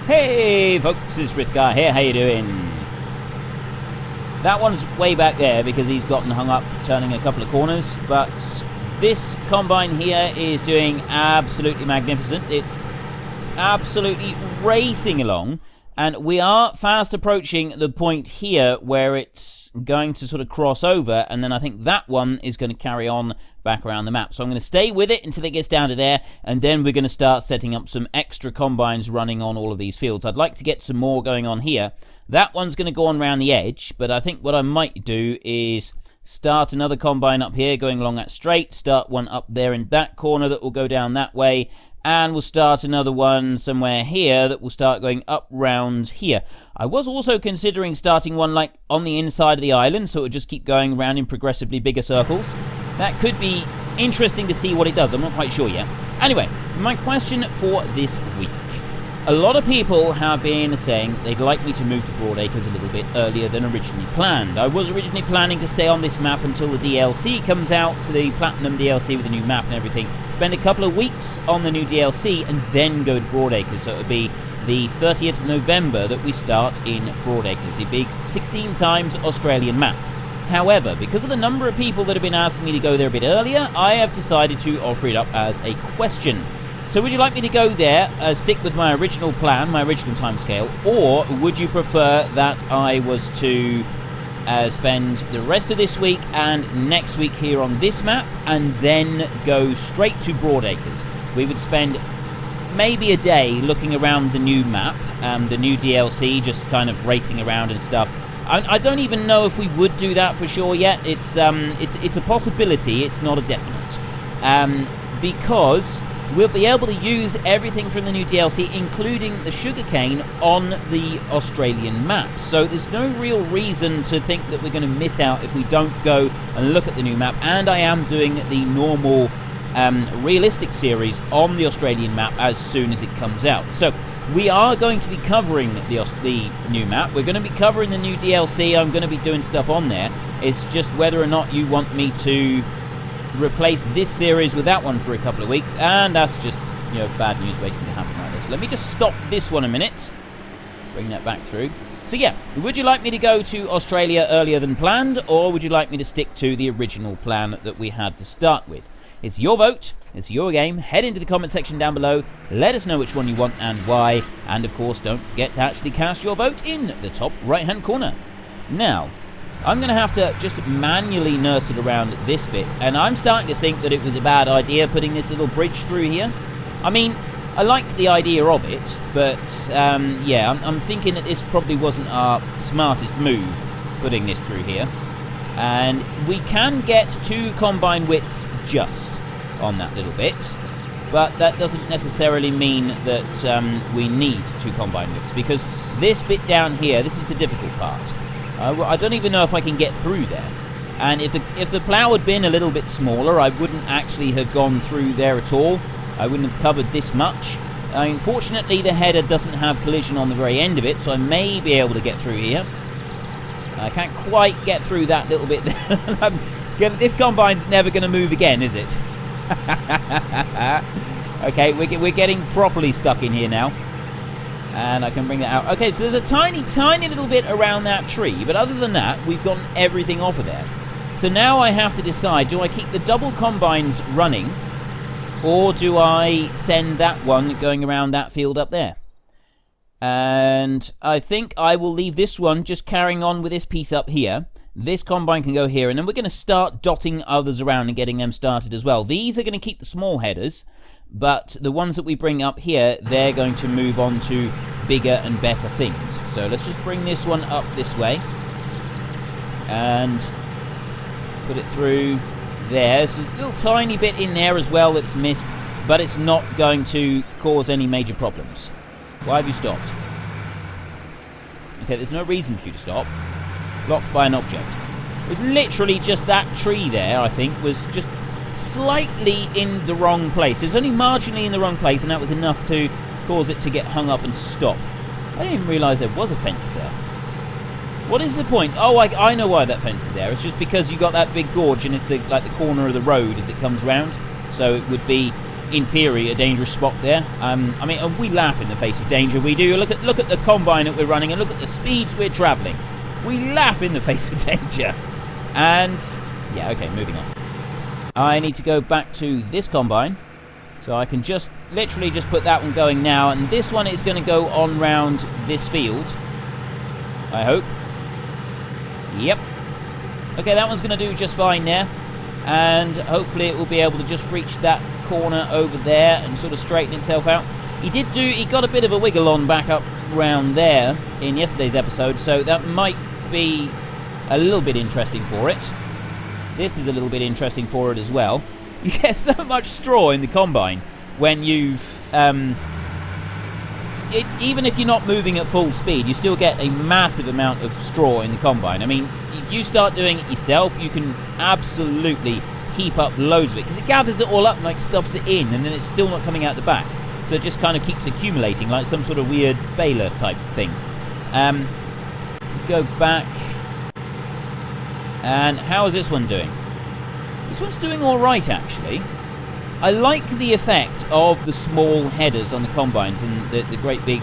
Hey folks, it's Frithgar here, how you doing? That one's way back there because he's gotten hung up turning a couple of corners, but this combine here is doing absolutely magnificent. It's absolutely racing along, and we are fast approaching the point here where it's going to sort of cross over, and then I think that one is going to carry on back around the map. So I'm going to stay with it until it gets down to there, and then we're going to start setting up some extra combines running on all of these fields. I'd like to get some more going on here. That one's going to go on around the edge, but I think what I might do is start another combine up here going along that straight, start one up there in that corner that will go down that way, and we'll start another one somewhere here that will start going up round here. I was also considering starting one like on the inside of the island, so it would just keep going around in progressively bigger circles. That could be interesting to see what it does. I'm not quite sure yet. Anyway, my question for this week. A lot of people have been saying they'd like me to move to Broadacres a little bit earlier than originally planned. I was originally planning to stay on this map until the DLC comes out, to the Platinum DLC with the new map and everything, spend a couple of weeks on the new DLC and then go to Broadacres. So it would be the 30th of November that we start in Broadacres, the big 16 times Australian map. However, because of the number of people that have been asking me to go there a bit earlier, I have decided to offer it up as a question. So would you like me to go there, stick with my original plan, my original timescale, or would you prefer that I was to spend the rest of this week and next week here on this map and then go straight to Broadacres? We would spend maybe a day looking around the new map, the new DLC, just kind of racing around and stuff. I don't even know if we would do that for sure yet. It's a possibility, it's not a definite. Because we'll be able to use everything from the new DLC, including the sugarcane, on the Australian map. So there's no real reason to think that we're going to miss out if we don't go and look at the new map. And I am doing the normal realistic series on the Australian map as soon as it comes out. So we are going to be covering the new map. We're going to be covering the new DLC. I'm going to be doing stuff on there. It's just whether or not you want me to replace this series with that one for a couple of weeks, and that's just, you know, bad news waiting to happen like this. Let me just stop this one a minute, bring that back through. So yeah, would you like me to go to Australia earlier than planned, or would you like me to stick to the original plan that we had to start with? It's your vote, it's your game. Head into the comment section down below, let us know which one you want and why, and of course don't forget to actually cast your vote in the top right hand corner. Now, I'm going to have to just manually nurse it around this bit, and I'm starting to think that it was a bad idea putting this little bridge through here. I mean, I liked the idea of it, but yeah, I'm thinking that this probably wasn't our smartest move, putting this through here. And we can get 2 combine widths just on that little bit, but that doesn't necessarily mean that we need 2 combine widths, because this bit down here, this is the difficult part. I don't even know if I can get through there. And if the plough had been a little bit smaller, I wouldn't actually have gone through there at all. I wouldn't have covered this much. Unfortunately, the header doesn't have collision on the very end of it, so I may be able to get through here. I can't quite get through that little bit there. This combine's never going to move again, is it? Okay, we're getting properly stuck in here now. And I can bring that out. Okay, so there's a tiny, tiny little bit around that tree. But other than that, we've gotten everything off of there. So now I have to decide, do I keep the double combines running? Or do I send that one going around that field up there? And I think I will leave this one just carrying on with this piece up here. This combine can go here. And then we're going to start dotting others around and getting them started as well. These are going to keep the small headers. But the ones that we bring up here, they're going to move on to bigger and better things. So let's just bring this one up this way and put it through there. So there's a little tiny bit in there as well that's missed, but it's not going to cause any major problems. Why have you stopped? Okay, there's no reason for you to stop. Blocked by an object. It was literally just that tree there, I think, was just slightly in the wrong place. It's only marginally in the wrong place, and that was enough to cause it to get hung up and stop. I didn't even realise there was a fence there. What is the point? Oh, I know why that fence is there. It's just because you got that big gorge, and it's like the corner of the road as it comes round. So it would be in theory, a dangerous spot there. I mean, and we laugh in the face of danger. We do. Look at the combine that we're running, and look at the speeds we're travelling. We laugh in the face of danger. And yeah, okay, moving on. I need to go back to this combine, so I can just literally just put that one going now, and this one is going to go on round this field. I hope. Yep. Okay, that one's going to do just fine there. And hopefully it will be able to just reach that corner over there and sort of straighten itself out. He got a bit of a wiggle on back up round there in yesterday's episode, so that might be a little bit interesting for it. This is a little bit interesting for it as well. You get so much straw in the combine when you've even if you're not moving at full speed, you still get a massive amount of straw in the combine. I mean, if you start doing it yourself, you can absolutely heap up loads of it, because it gathers it all up and like stuffs it in, and then it's still not coming out the back, so it just kind of keeps accumulating like some sort of weird baler type thing. Go back, and how is this one doing? This one's doing all right, actually. I like the effect of the small headers on the combines and the great big,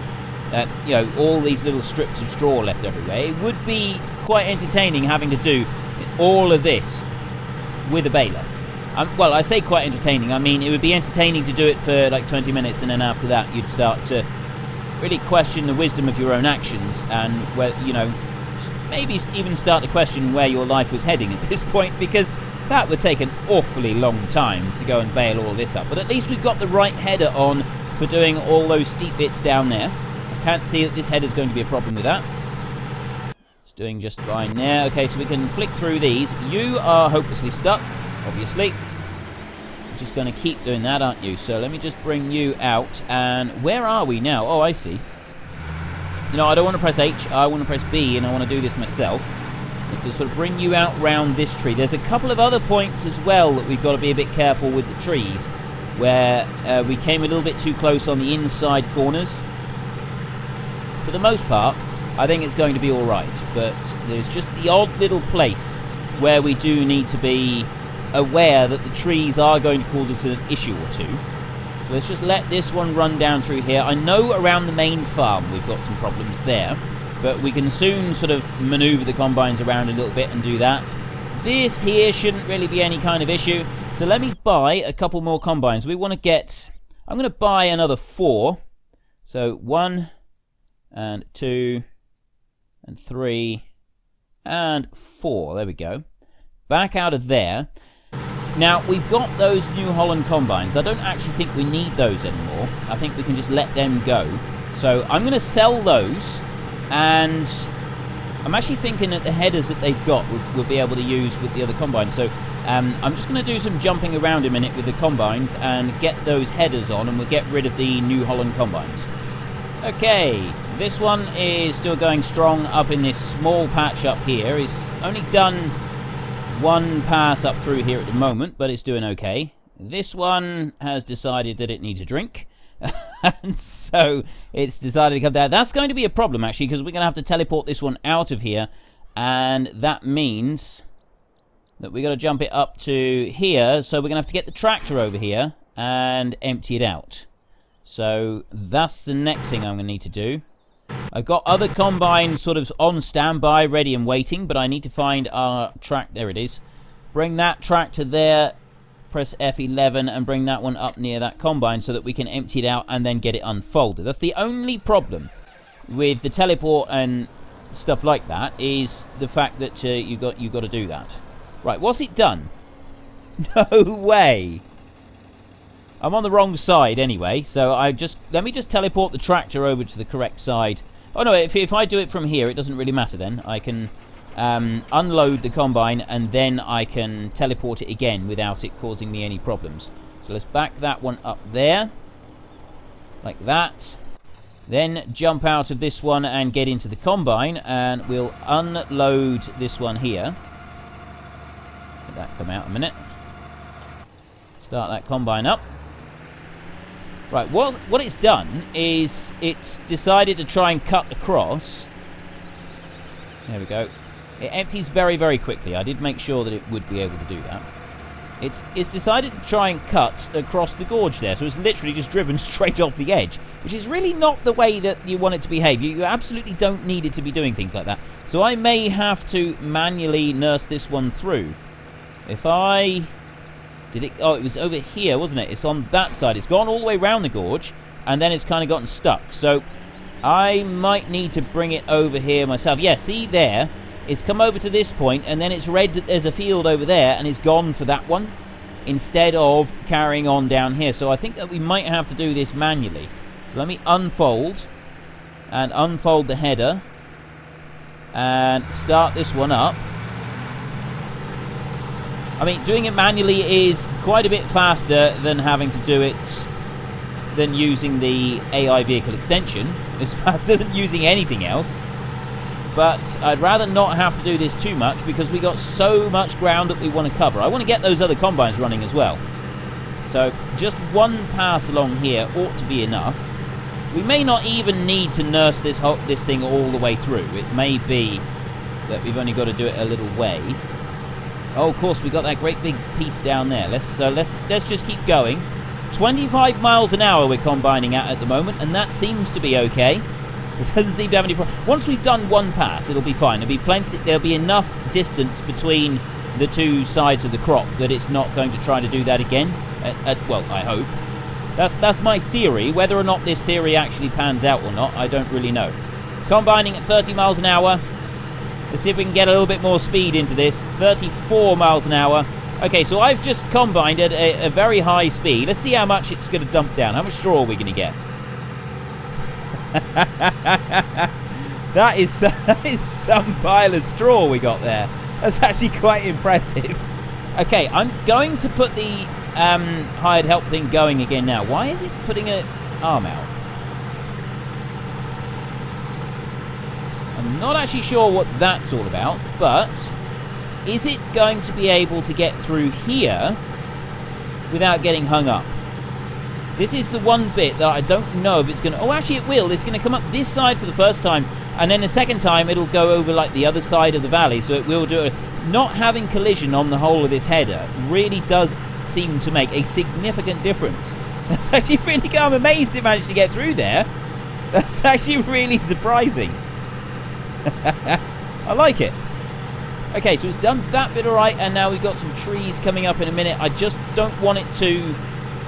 all these little strips of straw left everywhere. It would be quite entertaining having to do all of this with a baler. Well, I say quite entertaining. I mean, it would be entertaining to do it for like 20 minutes, and then after that, you'd start to really question the wisdom of your own actions, and where, maybe even start to question where your life was heading at this point, because that would take an awfully long time to go and bail all this up. But at least we've got the right header on for doing all those steep bits down there. I can't see that this header's going to be a problem with that. It's doing just fine there. Okay, so we can flick through these. You are hopelessly stuck, obviously. You're just going to keep doing that, aren't you? So let me just bring you out. And where are we now? Oh, I see. I don't want to press H. I want to press B, and I want to do this myself. To sort of bring you out round this tree. There's a couple of other points as well that we've got to be a bit careful with the trees, where we came a little bit too close on the inside corners. For the most part, I think it's going to be alright, but there's just the odd little place where we do need to be aware that the trees are going to cause us an issue or two. So let's just let this one run down through here. I know around the main farm we've got some problems there, but we can soon sort of maneuver the combines around a little bit and do that. This here shouldn't really be any kind of issue. So let me buy a couple more combines. We want to get... I'm going to buy another 4. So 1 and 2 and 3 and 4. There we go. Back out of there. Now, we've got those New Holland combines. I don't actually think we need those anymore. I think we can just let them go. So I'm going to sell those. And I'm actually thinking that the headers that they've got we'll be able to use with the other combines. So I'm just going to do some jumping around a minute with the combines and get those headers on, and we'll get rid of the New Holland combines. Okay, this one is still going strong up in this small patch up here. It's only done one pass up through here at the moment, but it's doing okay. This one has decided that it needs a drink. And so it's decided to come down. That's going to be a problem, actually, because we're going to have to teleport this one out of here. And that means that we've got to jump it up to here. So we're going to have to get the tractor over here and empty it out. So that's the next thing I'm going to need to do. I've got other combines sort of on standby, ready and waiting. But I need to find our track. There it is. Bring that tractor there. Press F11 and bring that one up near that combine so that we can empty it out and then get it unfolded. That's the only problem with the teleport and stuff like that, is the fact that you got to do that. Right, what's it done? No way. I'm on the wrong side anyway, so let me just teleport the tractor over to the correct side. Oh no, if I do it from here, it doesn't really matter then. I can unload the combine, and then I can teleport it again without it causing me any problems. So let's back that one up there, like that. Then jump out of this one and get into the combine, and we'll unload this one here. Let that come out a minute. Start that combine up. Right, what it's done is it's decided to try and cut across. There we go. It empties very, very quickly. I did make sure that it would be able to do that. It's decided to try and cut across the gorge there, so it's literally just driven straight off the edge, which is really not the way that you want it to behave. You absolutely don't need it to be doing things like that. So I may have to manually nurse this one through. If I... Did it... Oh, it was over here, wasn't it? It's on that side. It's gone all the way around the gorge, and then it's kind of gotten stuck. So I might need to bring it over here myself. Yeah, see there? It's come over to this point, and then it's read that there's a field over there, and it's gone for that one, instead of carrying on down here. So I think that we might have to do this manually. So let me unfold, and unfold the header, and start this one up. I mean, doing it manually is quite a bit faster than having to do it, than using the AI vehicle extension. It's faster than using anything else. But I'd rather not have to do this too much because we got so much ground that we want to cover. I want to get those other combines running as well. So just one pass along here ought to be enough. We may not even need to nurse this thing all the way through. It may be that we've only got to do it a little way. Oh, of course, we got that great big piece down there. Let's just keep going. 25 miles an hour we're combining at the moment, and that seems to be okay. It doesn't seem to have any problem. Once we've done one pass, it'll be fine. There'll be plenty. There'll be enough distance between the two sides of the crop that it's not going to try to do that again. Well, I hope. That's my theory. Whether or not this theory actually pans out or not, I don't really know. Combining at 30 miles an hour. Let's see if we can get a little bit more speed into this. 34 miles an hour. Okay, so I've just combined at a very high speed. Let's see how much it's going to dump down. How much straw are we going to get? that is some pile of straw we got there. That's actually quite impressive. Okay, I'm going to put the hired help thing going again now. Why is it putting an arm out? I'm not actually sure what that's all about, but is it going to be able to get through here without getting hung up? This is the one bit that I don't know if it's going to... Oh, actually it will. It's going to come up this side for the first time, and then the second time it'll go over like the other side of the valley, so it will do it. Not having collision on the whole of this header really does seem to make a significant difference. That's actually really good. I'm amazed it managed to get through there. That's actually really surprising. I like it. Okay, so it's done that bit all right, and now we've got some trees coming up in a minute. I just don't want it to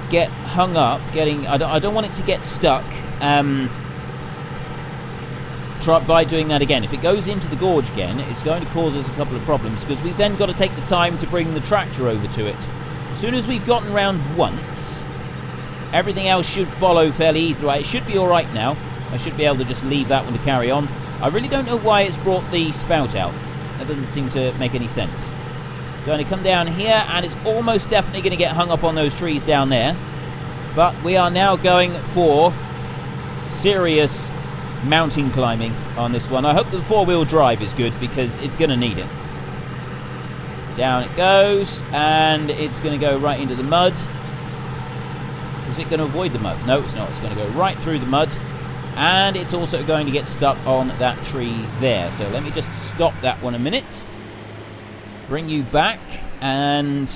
get hung up, I don't want it to get stuck by doing that again. If it goes into the gorge again, it's going to cause us a couple of problems, because we've then got to take the time to bring the tractor over to it. As soon as we've gotten around once, everything else should follow fairly easily. Right, it should be alright now. I should be able to just leave that one to carry on. I really don't know why it's brought the spout out. That doesn't seem to make any sense. Going to come down here, and it's almost definitely going to get hung up on those trees down there. But we are now going for serious mountain climbing on this one. I hope the four-wheel drive is good, because it's going to need it. Down it goes, and it's going to go right into the mud. Is it going to avoid the mud? No, it's not. It's going to go right through the mud. And it's also going to get stuck on that tree there. So let me just stop that one a minute. Bring you back and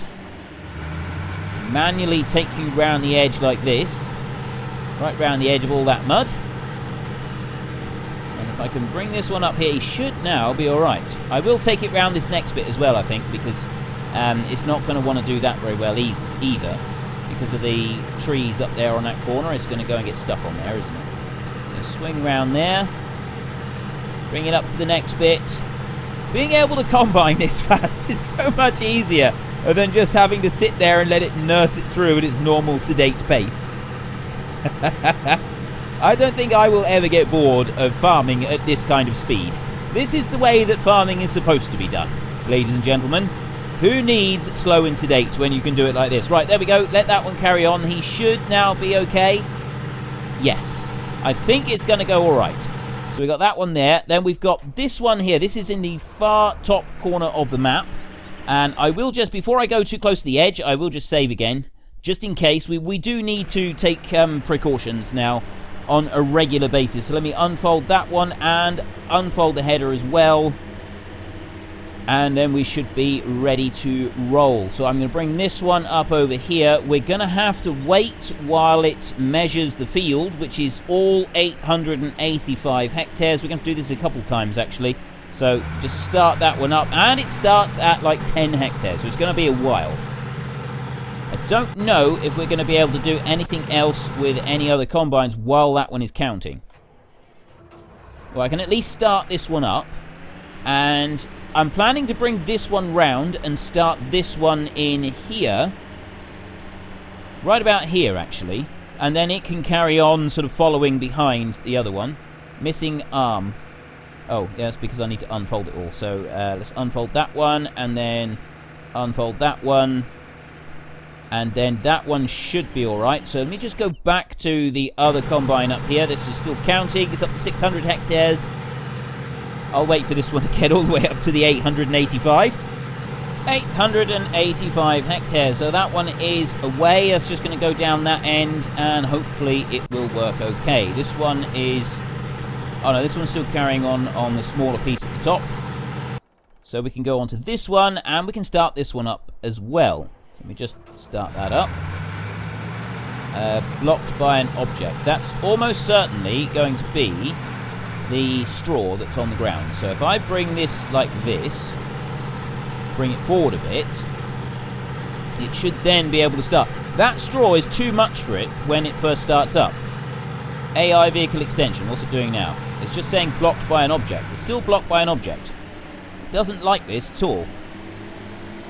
manually take you round the edge like this. Right round the edge of all that mud. And if I can bring this one up here, he should now be alright. I will take it round this next bit as well, I think, because it's not going to want to do that very well either. Because of the trees up there on that corner, it's going to go and get stuck on there, isn't it? Swing round there. Bring it up to the next bit. Being able to combine this fast is so much easier than just having to sit there and let it nurse it through at its normal sedate pace. I don't think I will ever get bored of farming at this kind of speed. This is the way that farming is supposed to be done, ladies and gentlemen. Who needs slow and sedate when you can do it like this? Right, there we go. Let that one carry on. He should now be okay. Yes. I think it's going to go all right. So we got that one there. Then we've got this one here. This is in the far top corner of the map. And I will just, before I go too close to the edge, I will just save again. Just in case. We do need to take precautions now on a regular basis. So let me unfold that one and unfold the header as well. and then we should be ready to roll. So I'm going to bring this one up over here. We're going to have to wait while it measures the field, which is all 885 hectares. We're going to do this a couple times, actually. So just start that one up, and it starts at like 10 hectares, so it's going to be a while. I don't know if we're going to be able to do anything else with any other combines while that one is counting. Well, I can at least start this one up, and I'm planning to bring this one round and start this one in here. Right about here, actually. And then it can carry on sort of following behind the other one. Missing arm. Oh, yeah, that's because I need to unfold it all. So let's unfold that one, and then unfold that one. And then that one should be alright. So let me just go back to the other combine up here. This is still counting. It's up to 600 hectares. I'll wait for this one to get all the way up to the 885. 885 hectares. So that one is away. That's just going to go down that end, and hopefully it will work okay. This one is... Oh no, this one's still carrying on the smaller piece at the top. So we can go on to this one, and we can start this one up as well. Let me just start that up. Blocked by an object. That's almost certainly going to be the straw that's on the ground. So if I bring this like this, bring it forward a bit, it should then be able to start. That straw is too much for it when it first starts up. AI vehicle extension. What's it doing now? It's just saying blocked by an object. It's still blocked by an object. It doesn't like this at all.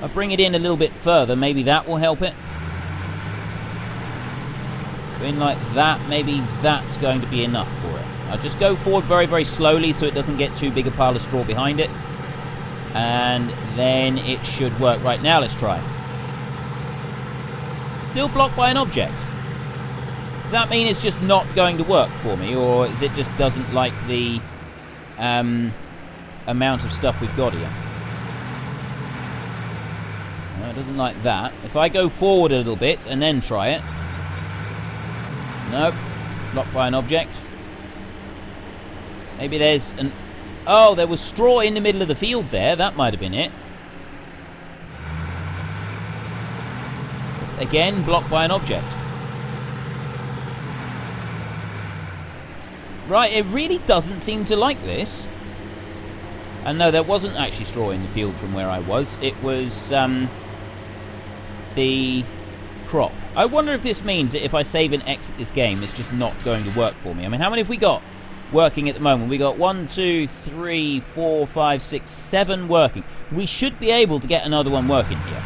I'll bring it in a little bit further. Maybe that will help it. Go in like that. Maybe that's going to be enough for it. I'll just go forward very, very slowly so it doesn't get too big a pile of straw behind it. And then it should work. Right, now let's try. Still blocked by an object. Does that mean it's just not going to work for me? Or is it just doesn't like the amount of stuff we've got here? No, it doesn't like that. If I go forward a little bit and then try it. Nope. Blocked by an object. Maybe there's an... Oh, there was straw in the middle of the field there. That might have been it. It's again, blocked by an object. Right, it really doesn't seem to like this. And no, there wasn't actually straw in the field from where I was. It was the crop. I wonder if this means that if I save and exit this game, it's just not going to work for me. I mean, how many have we got working at the moment? We got 1, 2, 3, 4, 5, 6, 7 working. We should be able to get another one working here.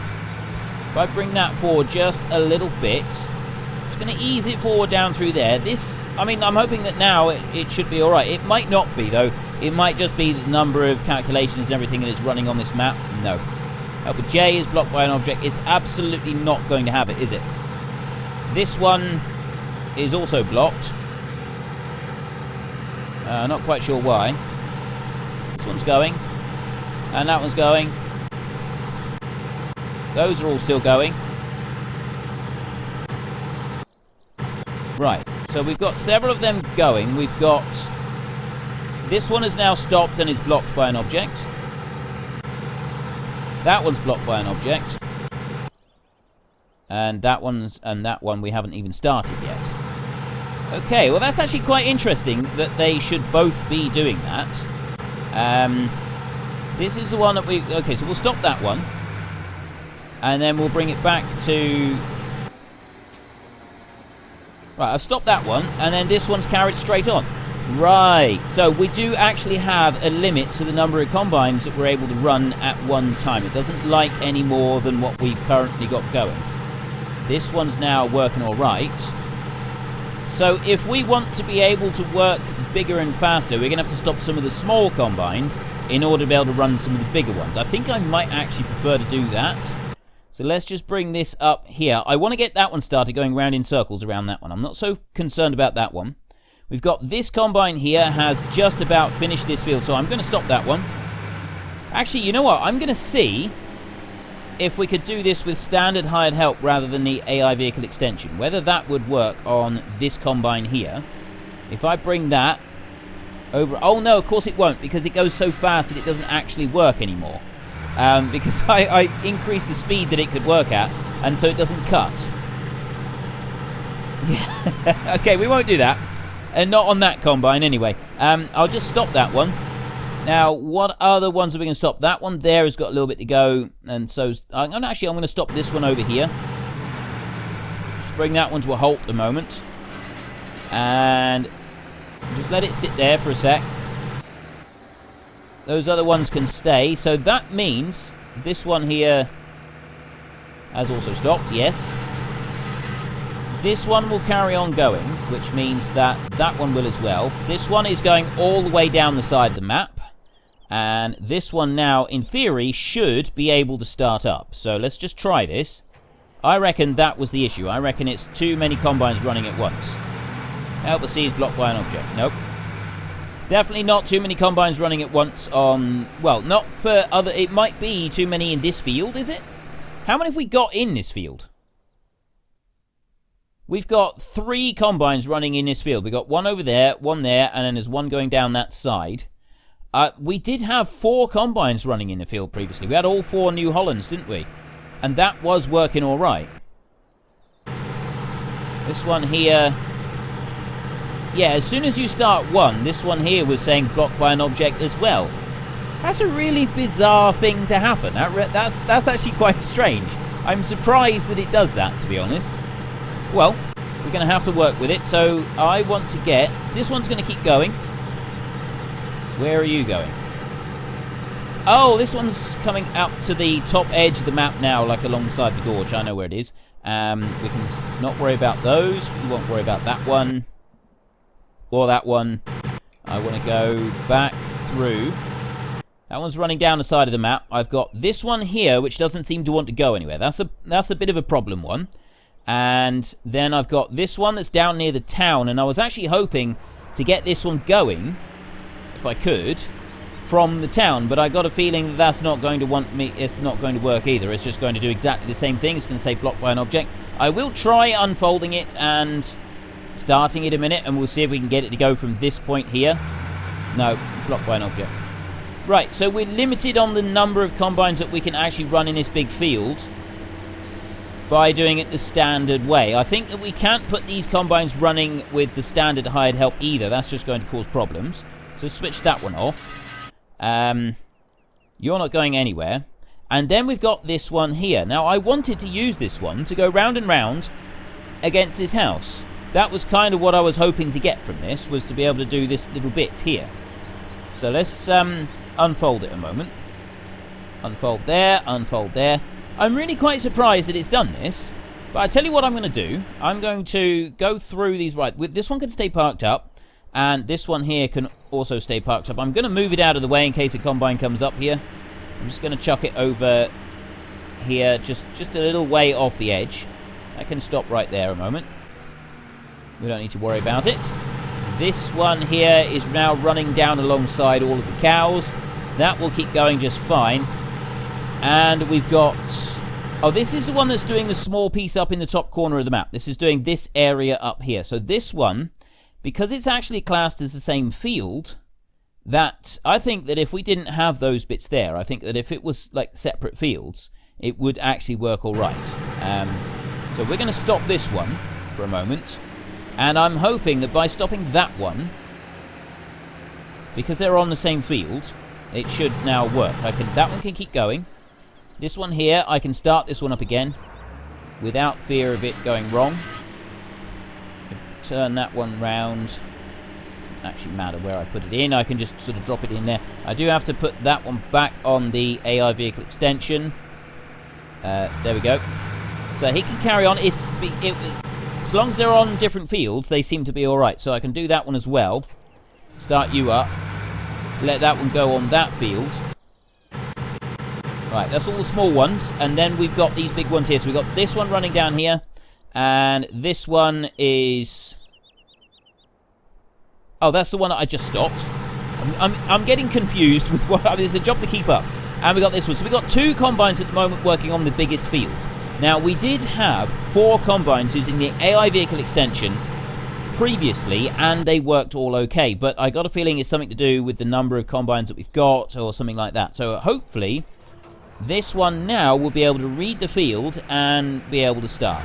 If I bring that forward just a little bit, just going to ease it forward down through there. This, I mean, I'm hoping that now it should be alright. It might not be, though. It might just be the number of calculations and everything that is running on this map. No. But J is blocked by an object. It's absolutely not going to have it, is it? This one is also blocked. Not quite sure why. This one's going. And that one's going. Those are all still going. Right. So we've got several of them going. We've got... This one has now stopped and is blocked by an object. That one's blocked by an object. And that one we haven't even started yet. Okay, well that's actually quite interesting that they should both be doing that. This is the one that we... Okay, so we'll stop that one. And then we'll bring it back to... Right, I've stopped that one. And then this one's carried straight on. Right, so we do actually have a limit to the number of combines that we're able to run at one time. It doesn't like any more than what we've currently got going. This one's now working all right. So if we want to be able to work bigger and faster, we're going to have to stop some of the small combines in order to be able to run some of the bigger ones. I think I might actually prefer to do that. So let's just bring this up here. I want to get that one started going round in circles around that one. I'm not so concerned about that one. We've got this combine here has just about finished this field, so I'm going to stop that one. Actually, you know what? I'm going to see if we could do this with standard hired help rather than the AI vehicle extension. Whether that would work on this combine here. If I bring that over... Oh no, of course it won't, because it goes so fast that it doesn't actually work anymore. because I increased the speed that it could work at, and so it doesn't cut. Yeah. Okay, we won't do that. And not on that combine anyway. I'll just stop that one. Now, what other ones are we going to stop? That one there has got a little bit to go. And so, I'm going to stop this one over here. Just bring that one to a halt at the moment. And just let it sit there for a sec. Those other ones can stay. So that means this one here has also stopped, yes. This one will carry on going, which means that that one will as well. This one is going all the way down the side of the map. And this one now, in theory, should be able to start up. So let's just try this. I reckon that was the issue. I reckon it's too many combines running at once. Help the C is blocked by an object. Nope. Definitely not too many combines running at once on... Well, not for other... It might be too many in this field, is it? How many have we got in this field? We've got 3 combines running in this field. We've got one over there, one there, and then there's one going down that side. We did have 4 combines running in the field previously. We had all 4 New Hollands, didn't we? And that was working all right. This one here... Yeah, as soon as you start one, this one here was saying blocked by an object as well. That's a really bizarre thing to happen. That's actually quite strange. I'm surprised that it does that, to be honest. Well, we're going to have to work with it. So I want to get... This one's going to keep going. Where are you going? Oh, this one's coming out to the top edge of the map now, like alongside the gorge. I know where it is. We can not worry about those. We won't worry about that one. Or that one. I want to go back through. That one's running down the side of the map. I've got this one here, which doesn't seem to want to go anywhere. That's a bit of a problem one. And then I've got this one that's down near the town. And I was actually hoping to get this one going, if I could, from the town. But I got a feeling that that's not going to want me. It's not going to work either. It's just going to do exactly the same thing. It's going to say blocked by an object. I will try unfolding it and starting it a minute. And we'll see if we can get it to go from this point here. No, blocked by an object. Right, so we're limited on the number of combines that we can actually run in this big field by doing it the standard way. I think that we can't put these combines running with the standard hired help either. That's just going to cause problems. So switch that one off. You're not going anywhere. And then we've got this one here. Now, I wanted to use this one to go round and round against this house. That was kind of what I was hoping to get from this, was to be able to do this little bit here. So let's unfold it a moment. Unfold there, unfold there. I'm really quite surprised that it's done this. But I tell you what I'm going to do. I'm going to go through these. Right, this one can stay parked up. And this one here can also stay parked up. I'm going to move it out of the way in case a combine comes up here. I'm just going to chuck it over here. Just a little way off the edge. I can stop right there a moment. We don't need to worry about it. This one here is now running down alongside all of the cows. That will keep going just fine. And we've got... Oh, this is the one that's doing the small piece up in the top corner of the map. This is doing this area up here. So this one, because it's actually classed as the same field, that I think that if we didn't have those bits there, I think that if it was like separate fields, it would actually work all right. So we're going to stop this one for a moment. And I'm hoping that by stopping that one, because they're on the same field, it should now work. That one can keep going. This one here, I can start this one up again without fear of it going wrong. Turn that one round. Doesn't actually matter where I put it in. I can just sort of drop it in there. I do have to put that one back on the AI vehicle extension. There we go. So he can carry on. As long as they're on different fields, they seem to be alright. So I can do that one as well. Start you up. Let that one go on that field. Right, that's all the small ones. And then we've got these big ones here. So we've got this one running down here. And this one is... Oh, that's the one that I just stopped. I'm getting confused with what... I mean, it's a job to keep up. And we got this one. So we've got 2 combines at the moment working on the biggest field. Now, we did have 4 combines using the AI vehicle extension previously, and they worked all okay. But I got a feeling it's something to do with the number of combines that we've got, or something like that. So hopefully, this one now will be able to read the field and be able to start.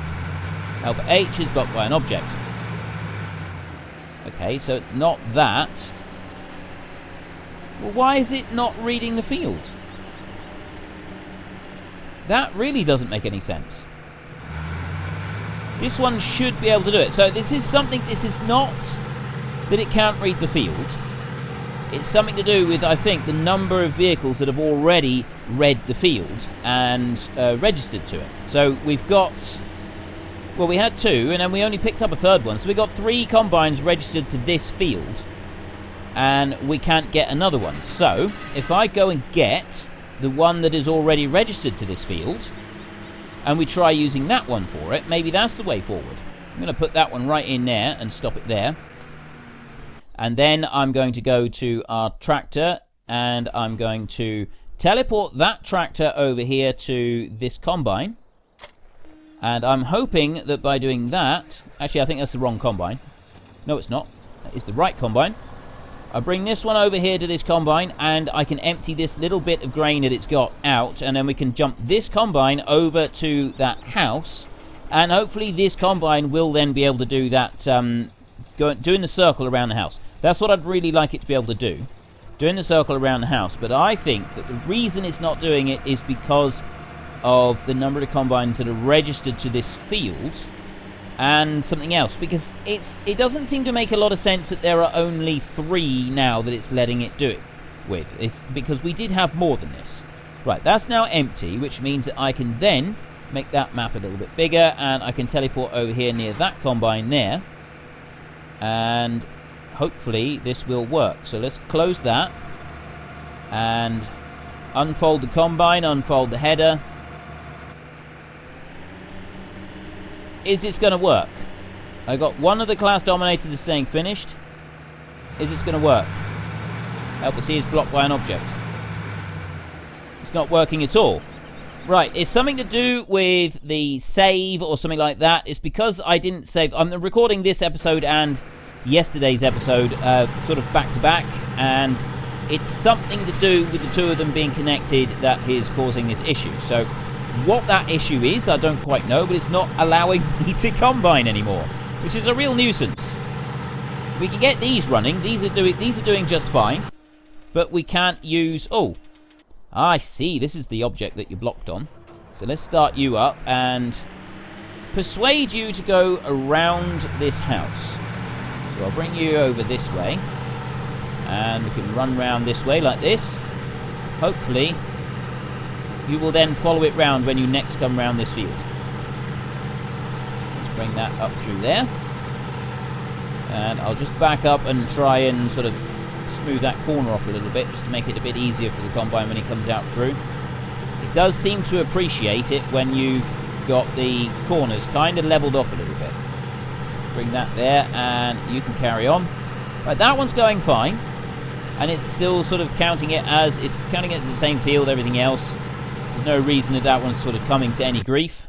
Helper H is blocked by an object. Okay, so it's not that. Well, why is it not reading the field? That really doesn't make any sense. This one should be able to do it. So this is not that it can't read the field. It's something to do with, I think, the number of vehicles that have already read the field and registered to it. So we've got, well, we had 2, and then we only picked up a 3rd one. So we got 3 combines registered to this field, and we can't get another one. So if I go and get the one that is already registered to this field, and we try using that one for it, maybe that's the way forward. I'm going to put that one right in there and stop it there. And then I'm going to go to our tractor, and I'm going to teleport that tractor over here to this combine. And I'm hoping that by doing that, actually I think that's the wrong combine. No, it's not. That is the right combine. I bring this one over here to this combine, and I can empty this little bit of grain that it's got out, and then we can jump this combine over to that house, and hopefully this combine will then be able to do that, doing the circle around the house. That's what I'd really like it to be able to do, doing the circle around the house. But I think that the reason it's not doing it is because of the number of combines that are registered to this field, and something else, because it doesn't seem to make a lot of sense that there are only 3 now that it's letting it do it with. It's because we did have more than this. Right, that's now empty, which means that I can then make that map a little bit bigger, and I can teleport over here near that combine there, and hopefully this will work. So let's close that and unfold the combine, unfold the header. Is this going to work? I got one of the class dominators is saying finished. Is this going to work? Helper C is blocked by an object. It's not working at all. Right, it's something to do with the save or something like that. It's because I didn't save. I'm recording this episode and yesterday's episode sort of back to back, and it's something to do with the 2 of them being connected that is causing this issue. So what that issue is, I don't quite know, but it's not allowing me to combine anymore, which is a real nuisance. We can get these running. These are doing just fine, but we can't use. Oh, I see. This is the object that you're blocked on. So let's start you up and persuade you to go around this house. So I'll bring you over this way, and we can run round this way like this. Hopefully you will then follow it round when you next come round this field. Let's bring that up through there. And I'll just back up and try and sort of smooth that corner off a little bit, just to make it a bit easier for the combine when he comes out through. It does seem to appreciate it when you've got the corners kind of leveled off a little bit. Bring that there, and you can carry on. Right, that one's going fine. And it's still sort of counting it as the same field, everything else. There's no reason that one's sort of coming to any grief.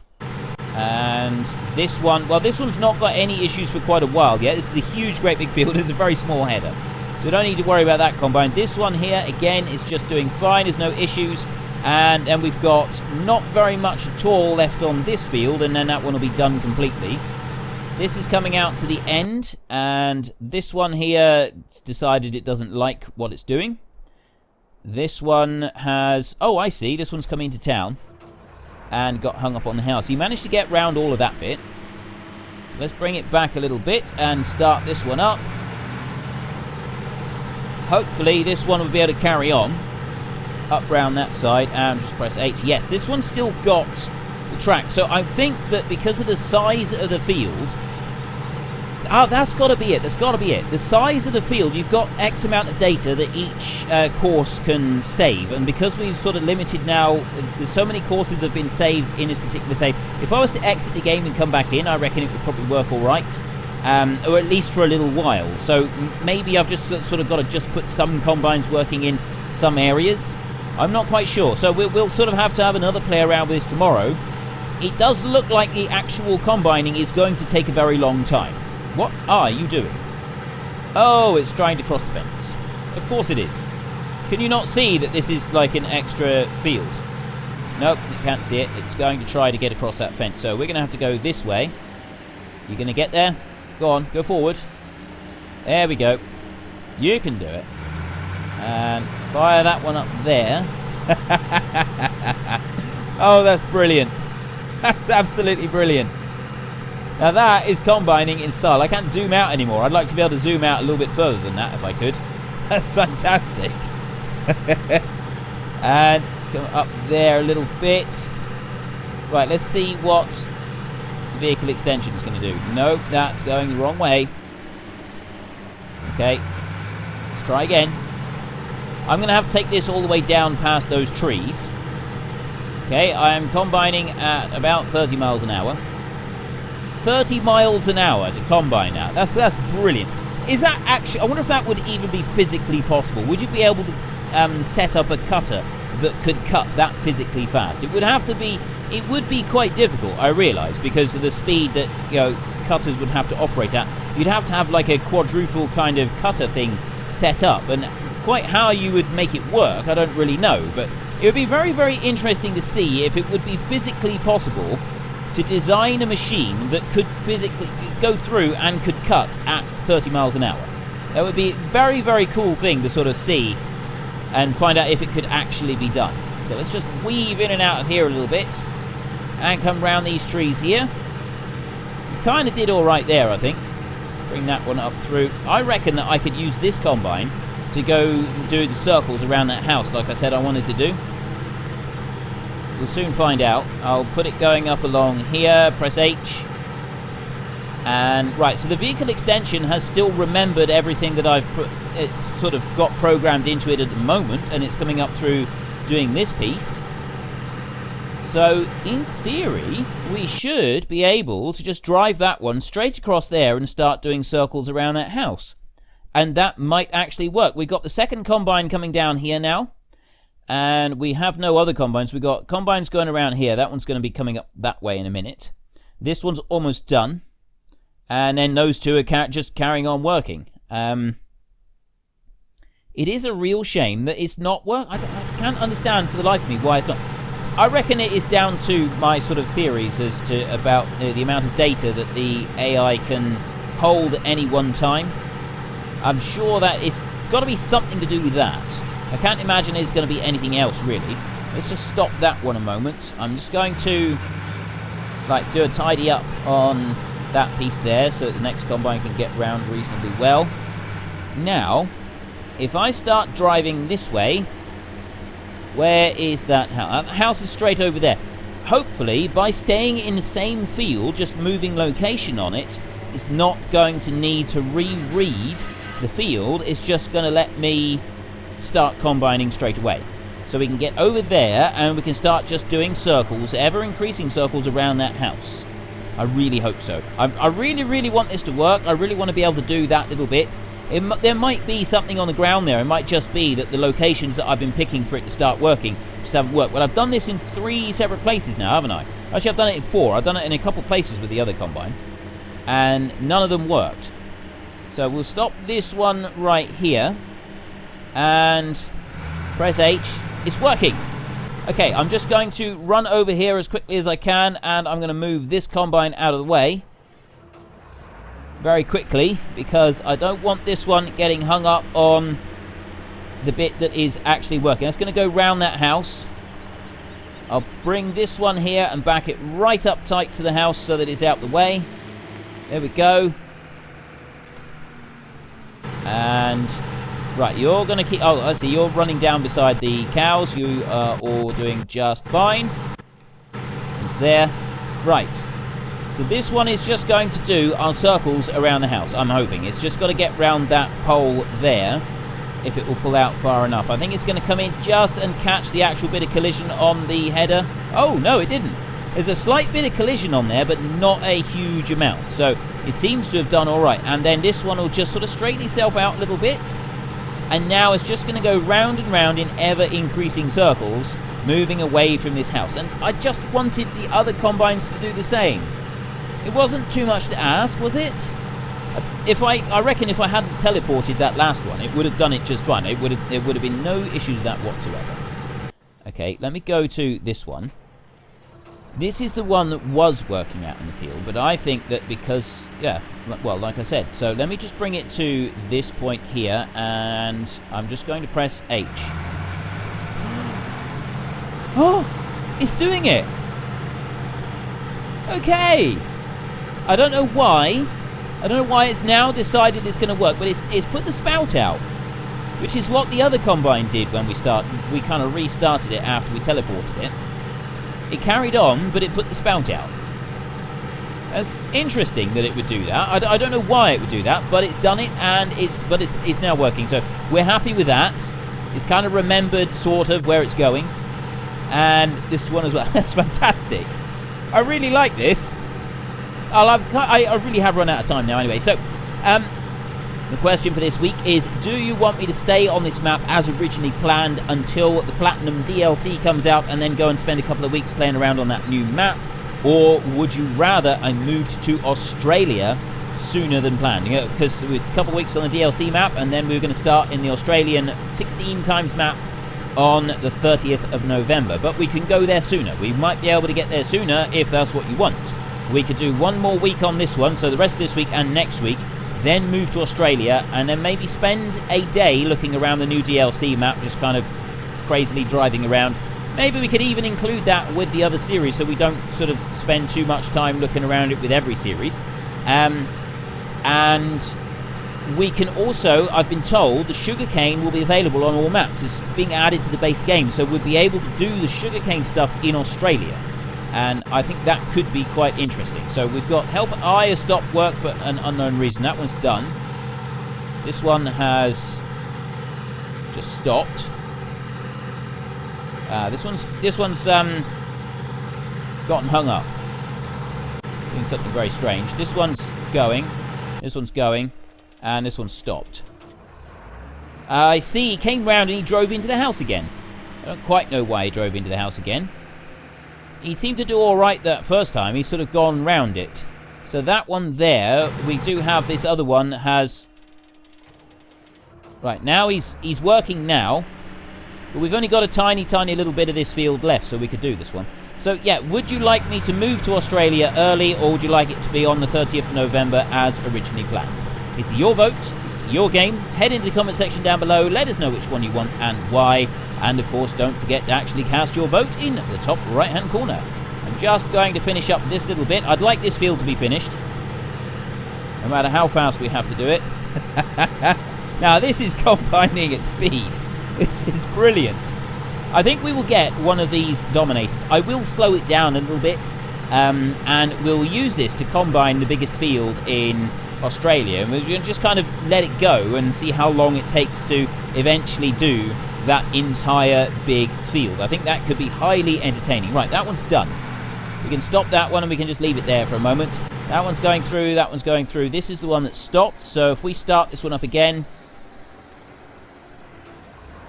And this one, well, this one's not got any issues for quite a while yet. This is a huge, great big field. It's a very small header, so we don't need to worry about that combine. This one here, again, is just doing fine. There's no issues. And then we've got not very much at all left on this field, and then that one will be done completely. This is coming out to the end, and this one here decided it doesn't like what it's doing. This one has... Oh, I see. This one's coming to town and got hung up on the house. He managed to get round all of that bit. So let's bring it back a little bit and start this one up. Hopefully this one will be able to carry on up round that side, and just press H. Yes, this one's still got the track. So I think that because of the size of the field... Oh, that's got to be it. That's got to be it. The size of the field, you've got X amount of data that each course can save. And because we've sort of limited now, there's so many courses have been saved in this particular save. If I was to exit the game and come back in, I reckon it would probably work all right. Or at least for a little while. So maybe I've just sort of got to just put some combines working in some areas. I'm not quite sure. So we'll sort of have to have another play around with this tomorrow. It does look like the actual combining is going to take a very long time. What are you doing? Oh, it's trying to cross the fence. Of course it is. Can you not see that this is like an extra field? Nope, you can't see it. It's going to try to get across that fence. So we're going to have to go this way. You're going to get there? Go on, go forward. There we go. You can do it. And fire that one up there. Oh, that's brilliant. That's absolutely brilliant. Now that is combining in style. I can't zoom out anymore. I'd like to be able to zoom out a little bit further than that if I could. That's fantastic. And come up there a little bit. Right, let's see what vehicle extension is going to do. Nope, that's going the wrong way. Okay, let's try again. I'm going to have to take this all the way down past those trees. Okay, I am combining at about 30 miles an hour. 30 miles an hour to combine now. That's brilliant. Is that actually... I wonder if that would even be physically possible. Would you be able to set up a cutter that could cut that physically fast? It would have to be... It would be quite difficult, I realise, because of the speed that, you know, cutters would have to operate at. You'd have to have like a quadruple kind of cutter thing set up, and quite how you would make it work, I don't really know, but it would be very, very interesting to see if it would be physically possible to design a machine that could physically go through and could cut at 30 miles an hour. That would be a very, very cool thing to sort of see and find out if it could actually be done. So let's just weave in and out of here a little bit and come round these trees here. Kind of did all right there, I think. Bring that one up through. I reckon that I could use this combine to go do the circles around that house like I said I wanted to do. We'll soon find out. I'll put it going up along here, press H. And right, so the vehicle extension has still remembered everything that I've sort of got programmed into it at the moment, and it's coming up through doing this piece. So in theory, we should be able to just drive that one straight across there and start doing circles around that house. And that might actually work. We've got the second combine coming down here now. And we have no other combines. We've got combines going around here. That one's going to be coming up that way in a minute. This one's almost done. And then those two are just carrying on working. It is a real shame that it's not working. I can't understand for the life of me why it's not. I reckon it is down to my sort of theories as to about the amount of data that the AI can hold at any one time. I'm sure that it's got to be something to do with that. I can't imagine there's going to be anything else, really. Let's just stop that one a moment. I'm just going to do a tidy up on that piece there so that the next combine can get round reasonably well. Now, if I start driving this way, where is that house? That house is straight over there. Hopefully, by staying in the same field, just moving location on it, it's not going to need to reread the field. It's just going to let me start combining straight away. So we can get over there and we can start just doing circles, ever increasing circles around that house. I really hope so. I really, really want this to work. I really want to be able to do that little bit. There might be something on the ground there. It might just be that the locations that I've been picking for it to start working just haven't worked. Well, I've done this in 3 separate places now, haven't I? Actually, I've done it in 4. I've done it in a couple places with the other combine, and none of them worked. So we'll stop this one right here and press H. It's working. Okay, I'm just going to run over here as quickly as I can, and I'm going to move this combine out of the way very quickly because I don't want this one getting hung up on the bit that is actually working. It's going to go round that house. I'll bring this one here and back it right up tight to the house so that it's out the way. There we go. And right, you're going to keep... Oh, I see, you're running down beside the cows. You are all doing just fine. It's there. Right. So this one is just going to do our circles around the house, I'm hoping. It's just got to get round that pole there, if it will pull out far enough. I think it's going to come in just and catch the actual bit of collision on the header. Oh, no, it didn't. There's a slight bit of collision on there, but not a huge amount. So it seems to have done all right. And then this one will just sort of straighten itself out a little bit. And now it's just going to go round and round in ever-increasing circles, moving away from this house. And I just wanted the other combines to do the same. It wasn't too much to ask, was it? I reckon if I hadn't teleported that last one, it would have done it just fine. There would have been no issues with that whatsoever. Okay, let me go to this one. This is the one that was working out in the field, but I think that because, yeah, well, like I said, so let me just bring it to this point here, and I'm just going to press H. Oh, it's doing it. Okay. I don't know why. I don't know why it's now decided it's going to work, but it's put the spout out, which is what the other combine did when we kind of restarted it after we teleported it. It carried on, but it put the spout out. That's interesting that it would do that. I don't know why it would do that, but it's done it, and it's now working. So we're happy with that. It's kind of remembered sort of where it's going, and this one as well. That's fantastic. I really like this. I really have run out of time now. Anyway, so the question for this week is: do you want me to stay on this map as originally planned until the Platinum DLC comes out and then go and spend a couple of weeks playing around on that new map? Or would you rather I moved to Australia sooner than planned? You know, because with a couple of weeks on the DLC map, and then we're going to start in the Australian 16 times map on the 30th of November. But we can go there sooner. We might be able to get there sooner if that's what you want. We could do one more week on this one, so the rest of this week and next week, then move to Australia, and then maybe spend a day looking around the new DLC map, just kind of crazily driving around. Maybe we could even include that with the other series, so we don't sort of spend too much time looking around it with every series. And we can also, I've been told, the sugarcane will be available on all maps. It's being added to the base game, so we'll be able to do the sugarcane stuff in Australia. And I think that could be quite interesting. So we've got Help I has stopped work for an unknown reason. That one's done. This one has just stopped. This one's gotten hung up. Doing something very strange. This one's going. This one's going. And this one's stopped. I see he came round and he drove into the house again. I don't quite know why he drove into the house again. He seemed to do alright that first time. He's sort of gone round it. So that one there, we do have this other one has... Right, now he's working now. But we've only got a tiny, tiny little bit of this field left, so we could do this one. So, yeah, would you like me to move to Australia early, or would you like it to be on the 30th of November as originally planned? It's your vote. It's your game. Head into the comment section down below. Let us know which one you want and why. And, of course, don't forget to actually cast your vote in the top right-hand corner. I'm just going to finish up this little bit. I'd like this field to be finished, no matter how fast we have to do it. Now, this is combining at speed. This is brilliant. I think we will get one of these Dominators. I will slow it down a little bit, and we'll use this to combine the biggest field in Australia. And we'll just kind of let it go and see how long it takes to eventually do that entire big field. I think that could be highly entertaining. Right, that one's done. We can stop that one and we can just leave it there for a moment. That one's going through, that one's going through. This is the one that stopped, so if we start this one up again,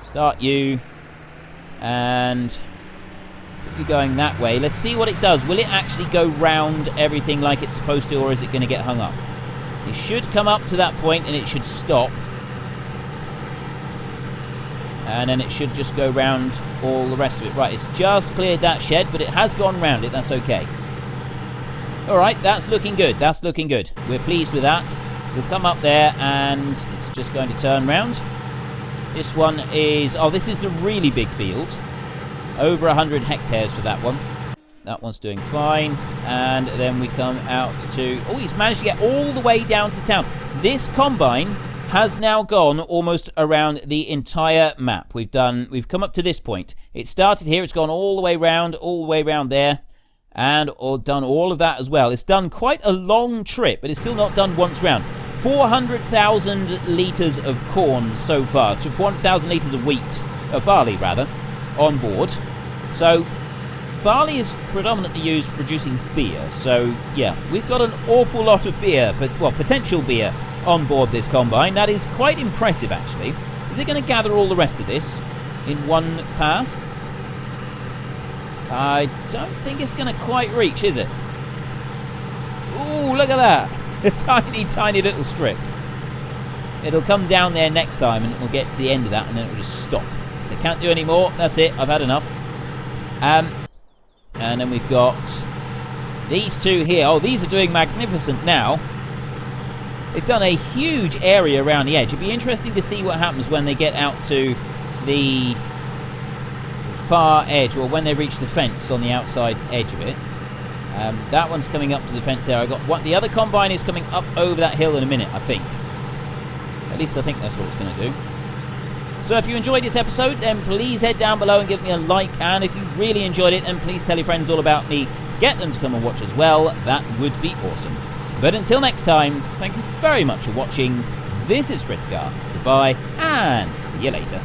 start you, and you're going that way. Let's see what it does. Will it actually go round everything like it's supposed to, or is it going to get hung up? It should come up to that point and it should stop. And then it should just go round all the rest of it. Right, it's just cleared that shed, but it has gone round it. That's okay. Alright, that's looking good. That's looking good. We're pleased with that. We'll come up there and it's just going to turn round. This one is... Oh, this is the really big field. Over 100 hectares for that one. That one's doing fine. And then we come out to... Oh, he's managed to get all the way down to the town. This combine has now gone almost around the entire map. We've come up to this point. It started here, it's gone all the way round there, and done all of that as well. It's done quite a long trip, but it's still not done once round. 400,000 litres of corn so far, to 400,000 litres of wheat, barley rather, on board. So barley is predominantly used for producing beer. So yeah, we've got an awful lot of beer, but well, potential beer on board this combine. That is quite impressive, actually. Is it going to gather all the rest of this in one pass? I don't think it's going to quite reach, is it? Ooh, look at that. A tiny, tiny little strip. It'll come down there next time and it will get to the end of that and then it will just stop. So can't do any more. That's it. I've had enough. And then we've got these two here. Oh, these are doing magnificent now. They've done a huge area around the edge. It'd be interesting to see what happens when they get out to the far edge, or when they reach the fence on the outside edge of it. That one's coming up to the fence there. I got one. The other combine is coming up over that hill in a minute, I think. At least I think that's what it's going to do. So if you enjoyed this episode, then please head down below and give me a like. And if you really enjoyed it, then please tell your friends all about me. Get them to come and watch as well. That would be awesome. But until next time, thank you very much for watching. This is Frithgar. Goodbye, and see you later.